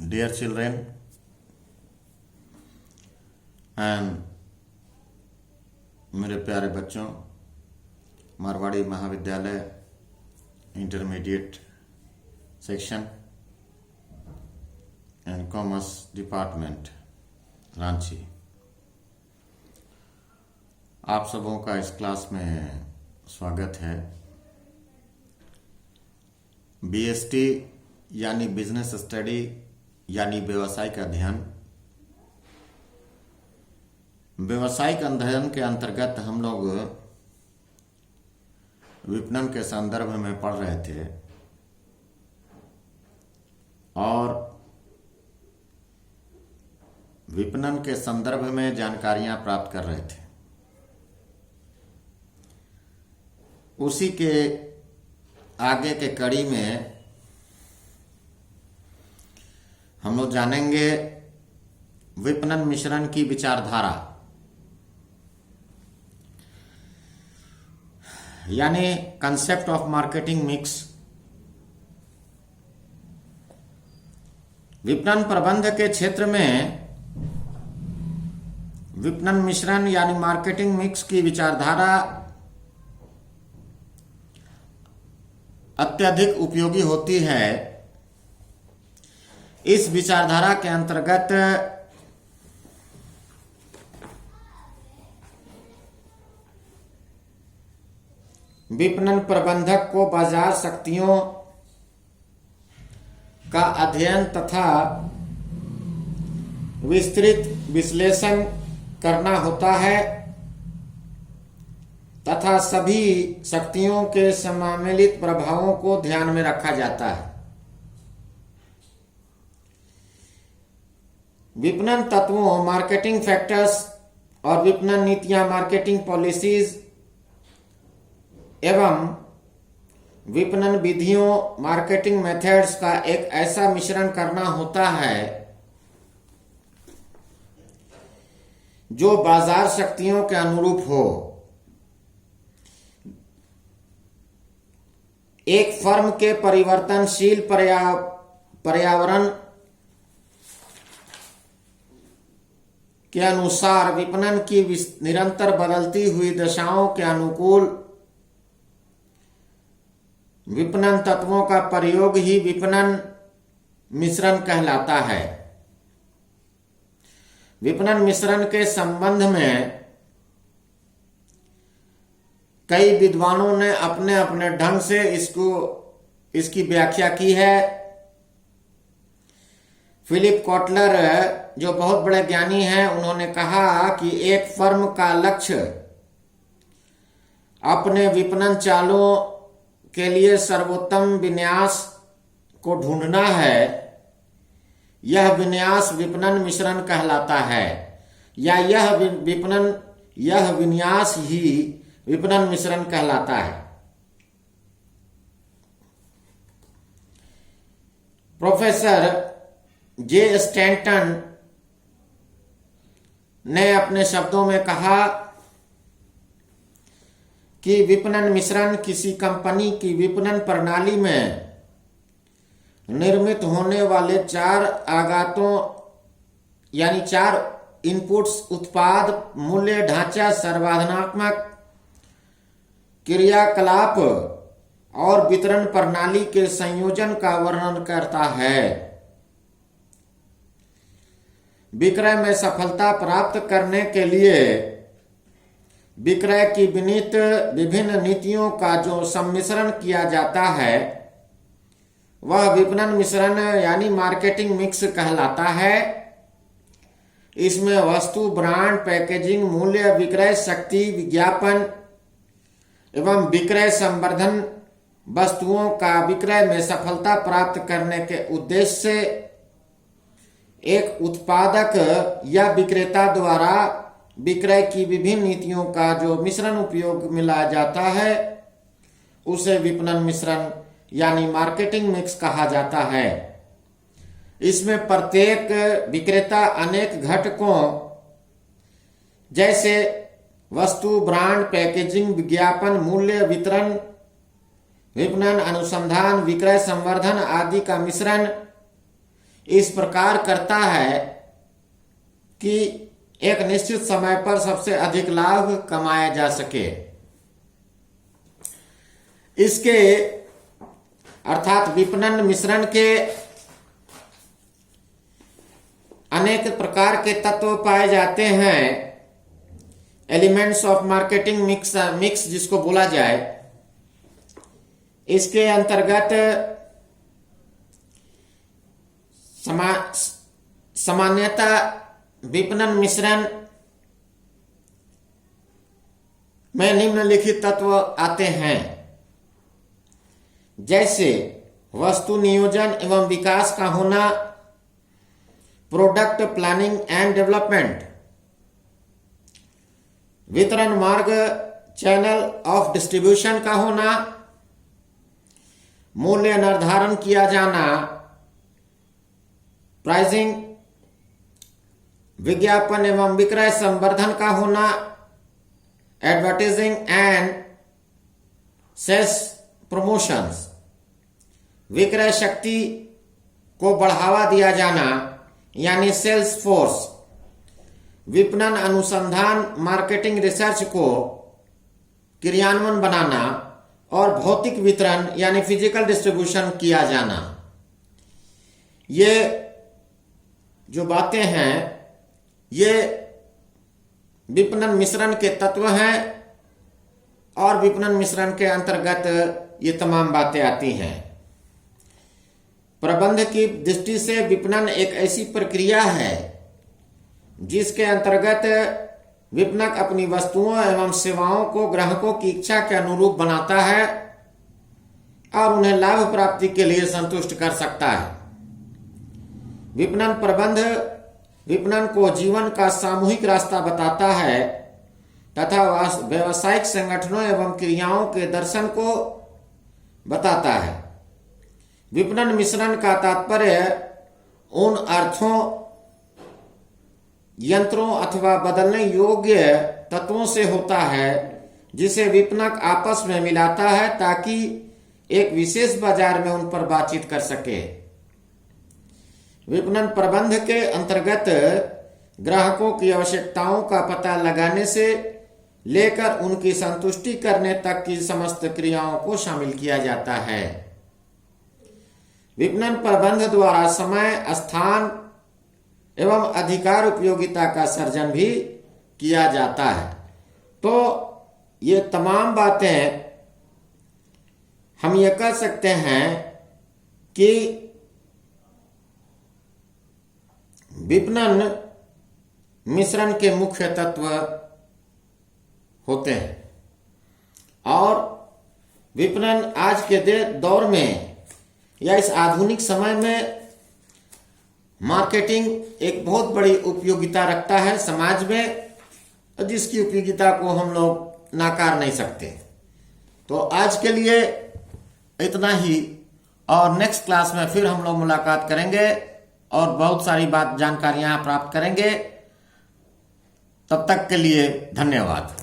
Dear children and मेरे प्यारे बच्चों, मारवाड़ी महाविद्यालय intermediate section and commerce department Ranchi, आप सबों का इस क्लास में स्वागत है। बीएसटी यानी बिजनेस स्टडी यानी व्यवसायिक अध्ययन। व्यवसायिक अध्ययन के अंतर्गत हम लोग विपणन के संदर्भ में पढ़ रहे थे और विपणन के संदर्भ में जानकारियां प्राप्त कर रहे थे। उसी के आगे के कड़ी में हम लोग जानेंगे विपणन मिश्रण की विचारधारा, यानी कंसेप्ट ऑफ मार्केटिंग मिक्स। विपणन प्रबंध के क्षेत्र में विपणन मिश्रण यानी मार्केटिंग मिक्स की विचारधारा अत्यधिक उपयोगी होती है। इस विचारधारा के अंतर्गत विपणन प्रबंधक को बाजार शक्तियों का अध्ययन तथा विस्तृत विश्लेषण करना होता है तथा सभी शक्तियों के सम्मिलित प्रभावों को ध्यान में रखा जाता है। विपणन तत्वों मार्केटिंग फैक्टर्स और विपणन नीतियां मार्केटिंग पॉलिसीज एवं विपणन विधियों मार्केटिंग मेथड्स का एक ऐसा मिश्रण करना होता है जो बाजार शक्तियों के अनुरूप हो। एक फर्म के परिवर्तनशील पर्यावरण के अनुसार विपणन की निरंतर बदलती हुई दशाओं के अनुकूल विपणन तत्वों का प्रयोग ही विपणन मिश्रण कहलाता है। विपणन मिश्रण के संबंध में कई विद्वानों ने अपने अपने ढंग से इसकी व्याख्या की है। फिलिप कॉटलर जो बहुत बड़े ज्ञानी हैं, उन्होंने कहा कि एक फर्म का लक्ष्य अपने विपणन चालों के लिए सर्वोत्तम विन्यास को ढूंढना है। यह विन्यास विपणन मिश्रण कहलाता है, या यह विन्यास ही विपणन मिश्रण कहलाता है। प्रोफेसर जे स्टैंटन ने अपने शब्दों में कहा कि विपणन मिश्रण किसी कंपनी की विपणन प्रणाली में निर्मित होने वाले चार आगतों यानी चार इनपुट्स उत्पाद, मूल्य, ढांचा, संवर्धनात्मक क्रियाकलाप और वितरण प्रणाली के संयोजन का वर्णन करता है। विक्रय में सफलता प्राप्त करने के लिए विक्रय की विभिन्न नीतियों का जो सम्मिश्रण किया जाता है वह विपणन मिश्रण यानी मार्केटिंग मिक्स कहलाता है। इसमें वस्तु, ब्रांड, पैकेजिंग, मूल्य, विक्रय शक्ति, विज्ञापन एवं विक्रय संवर्धन वस्तुओं का विक्रय में सफलता प्राप्त करने के उद्देश्य से एक उत्पादक या विक्रेता द्वारा विक्रय की विभिन्न नीतियों का जो मिश्रण उपयोग मिलाया जाता है उसे विपणन मिश्रण यानी मार्केटिंग मिक्स कहा जाता है। इसमें प्रत्येक विक्रेता अनेक घटकों जैसे वस्तु, ब्रांड, पैकेजिंग, विज्ञापन, मूल्य, वितरण, विपणन, अनुसंधान, विक्रय संवर्धन आदि का मिश्रण इस प्रकार करता है कि एक निश्चित समय पर सबसे अधिक लाभ कमाया जा सके। इसके अर्थात विपणन मिश्रण के अनेक प्रकार के तत्व पाए जाते हैं। एलिमेंट्स ऑफ मार्केटिंग मिक्स जिसको बोला जाए, इसके अंतर्गत सामान्यतः विपणन मिश्रण में निम्नलिखित तत्व आते हैं, जैसे वस्तु नियोजन एवं विकास का होना, प्रोडक्ट प्लानिंग एंड डेवलपमेंट, वितरण मार्ग चैनल ऑफ डिस्ट्रीब्यूशन का होना, मूल्य निर्धारण किया जाना, प्राइसिंग, विज्ञापन एवं विक्रय संवर्धन का होना, एडवर्टाइजिंग एंड सेल्स प्रमोशंस, विक्रय शक्ति को बढ़ावा दिया जाना यानी सेल्स फोर्स, विपणन अनुसंधान मार्केटिंग रिसर्च को क्रियान्वयन बनाना और भौतिक वितरण यानी फिजिकल डिस्ट्रीब्यूशन किया जाना। ये जो बातें हैं ये विपणन मिश्रण के तत्व हैं और विपणन मिश्रण के अंतर्गत ये तमाम बातें आती हैं। प्रबंध की दृष्टि से विपणन एक ऐसी प्रक्रिया है जिसके अंतर्गत विपणक अपनी वस्तुओं एवं सेवाओं को ग्राहकों की इच्छा के अनुरूप बनाता है और उन्हें लाभ प्राप्ति के लिए संतुष्ट कर सकता है। विपणन प्रबंध विपणन को जीवन का सामूहिक रास्ता बताता है तथा व्यावसायिक संगठनों एवं क्रियाओं के दर्शन को बताता है। विपणन मिश्रण का तात्पर्य उन अर्थों, यंत्रों अथवा बदलने योग्य तत्वों से होता है जिसे विपणक आपस में मिलाता है ताकि एक विशेष बाजार में उन पर बातचीत कर सके। विपणन प्रबंध के अंतर्गत ग्राहकों की आवश्यकताओं का पता लगाने से लेकर उनकी संतुष्टि करने तक की समस्त क्रियाओं को शामिल किया जाता है। विपणन प्रबंध द्वारा समय, स्थान एवं अधिकार उपयोगिता का सर्जन भी किया जाता है। तो ये तमाम बातें हम ये कह सकते हैं कि विपणन मिश्रण के मुख्य तत्व होते हैं और विपणन आज के दौर में या इस आधुनिक समय में मार्केटिंग एक बहुत बड़ी उपयोगिता रखता है समाज में, जिसकी उपयोगिता को हम लोग नाकार नहीं सकते। तो आज के लिए इतना ही और नेक्स्ट क्लास में फिर हम लोग मुलाकात करेंगे और बहुत सारी जानकारियां प्राप्त करेंगे। तब तक के लिए धन्यवाद।